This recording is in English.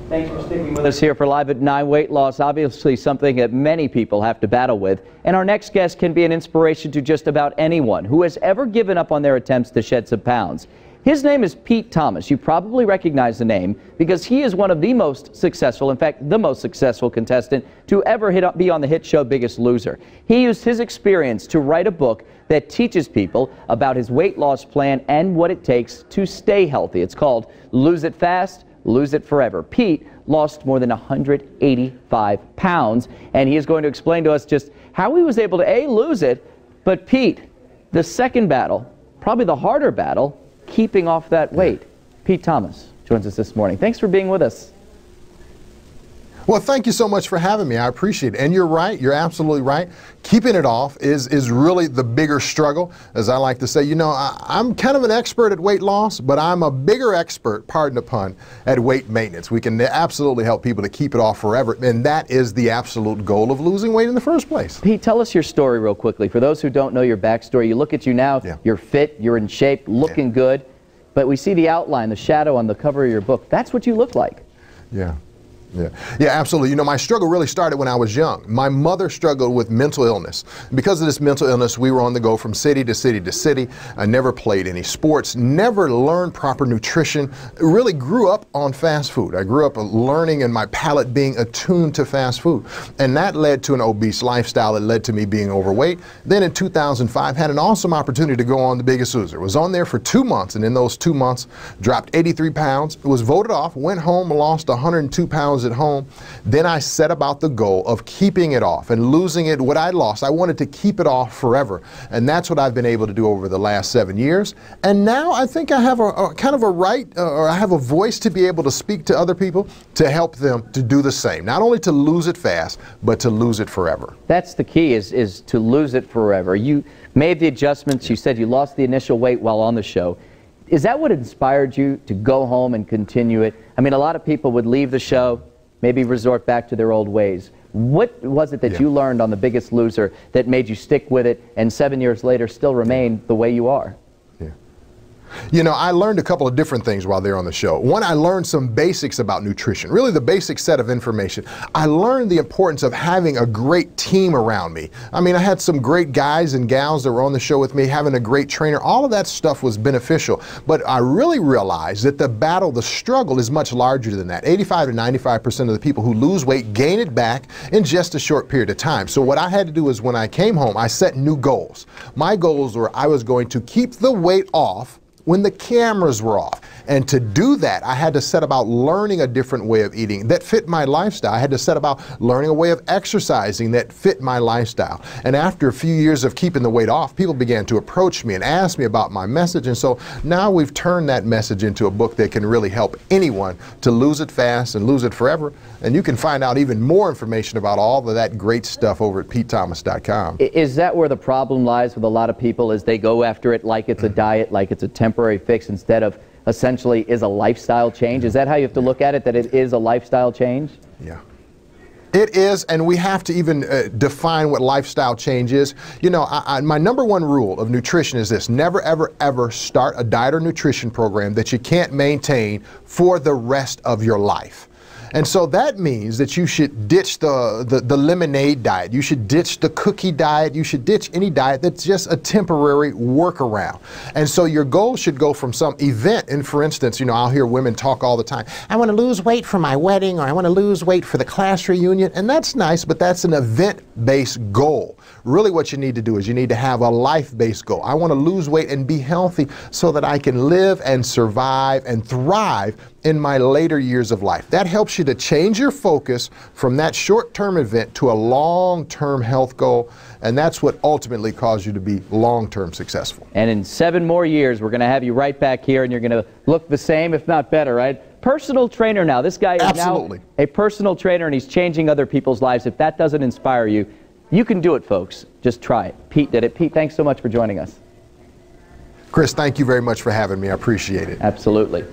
Thanks for sticking with us here for Live at 9. Weight loss, obviously something that many people have to battle with. And our next guest can be an inspiration to just about anyone who has ever given up on their attempts to shed some pounds. His name is Pete Thomas. You probably recognize the name because he is one of the most successful, in fact, the most successful contestant to ever be on the hit show Biggest Loser. He used his experience to write a book that teaches people about his weight loss plan and what it takes to stay healthy. It's called Lose It Fast, Lose It Forever. Pete lost more than 185 pounds, and he is going to explain to us just how he was able to, A, lose it, but Pete, the second battle, probably the harder battle, keeping off that weight. Pete Thomas joins us this morning. Thanks for being with us. Well, thank you so much for having me. I appreciate it. And you're right. You're absolutely right. Keeping it off is really the bigger struggle. As I like to say, you know, I'm kind of an expert at weight loss, but I'm a bigger expert, pardon the pun, at weight maintenance. We can absolutely help people to keep it off forever. And that is the absolute goal of losing weight in the first place. Pete, tell us your story real quickly. For those who don't know your backstory, you look at you now, you're fit, you're in shape, looking good, but we see the outline, the shadow on the cover of your book. That's what you look like. Yeah, absolutely. You know, my struggle really started when I was young. My mother struggled with mental illness. Because of this mental illness, we were on the go from city to city to city. I never played any sports, never learned proper nutrition, really grew up on fast food. I grew up learning and my palate being attuned to fast food. And that led to an obese lifestyle. It led to me being overweight. Then in 2005, had an awesome opportunity to go on The Biggest Loser. Was on there for 2 months, and in those 2 months, dropped 83 pounds, was voted off, went home, lost 102 pounds at home. Then I set about the goal of keeping it off and losing it. What I lost, I wanted to keep it off forever. And that's what I've been able to do over the last 7 years. And now I think I have a kind of a right, or I have a voice to be able to speak to other people to help them to do the same. Not only to lose it fast, but to lose it forever. That's the key, is to lose it forever. You made the adjustments. You said you lost the initial weight while on the show. Is that what inspired you to go home and continue it? I mean, a lot of people would leave the show, maybe resort back to their old ways. What was it that you learned on The Biggest Loser that made you stick with it and 7 years later still remain the way you are? You know, I learned a couple of different things while they're on the show. One, I learned some basics about nutrition, really the basic set of information. I learned the importance of having a great team around me. I mean, I had some great guys and gals that were on the show with me, having a great trainer. All of that stuff was beneficial. But I really realized that the battle, the struggle is much larger than that. 85 to 95% of the people who lose weight gain it back in just a short period of time. So what I had to do is when I came home, I set new goals. My goals were I was going to keep the weight off when the cameras were off. And to do that, I had to set about learning a different way of eating that fit my lifestyle. I had to set about learning a way of exercising that fit my lifestyle. And after a few years of keeping the weight off, people began to approach me and ask me about my message. And so now we've turned that message into a book that can really help anyone to lose it fast and lose it forever. And you can find out even more information about all of that great stuff over at PeteThomas.com. Is that where the problem lies with a lot of people, is they go after it like it's a diet, like it's a temporary fix, instead of essentially is a lifestyle change? Is that how you have to look at it, that it is a lifestyle change? Yeah. It is, and we have to even define what lifestyle change is. You know, my #1 rule of nutrition is this: never, ever, ever start a diet or nutrition program that you can't maintain for the rest of your life. And so that means that you should ditch the lemonade diet. You should ditch the cookie diet. You should ditch any diet that's just a temporary workaround. And so your goal should go from some event. And for instance, you know, I'll hear women talk all the time. I want to lose weight for my wedding, or I want to lose weight for the class reunion. And that's nice, but that's an event-based goal. Really what you need to do is you need to have a life-based goal. I want to lose weight and be healthy so that I can live and survive and thrive in my later years of life. That helps you to change your focus from that short-term event to a long-term health goal, and that's what ultimately caused you to be long-term successful. And in 7 more years, we're going to have you right back here, and you're going to look the same, if not better, right? Personal trainer now. This guy is now a personal trainer, and he's changing other people's lives. If that doesn't inspire you, you can do it, folks. Just try it. Pete did it. Pete, thanks so much for joining us. Chris, thank you very much for having me. I appreciate it. Absolutely.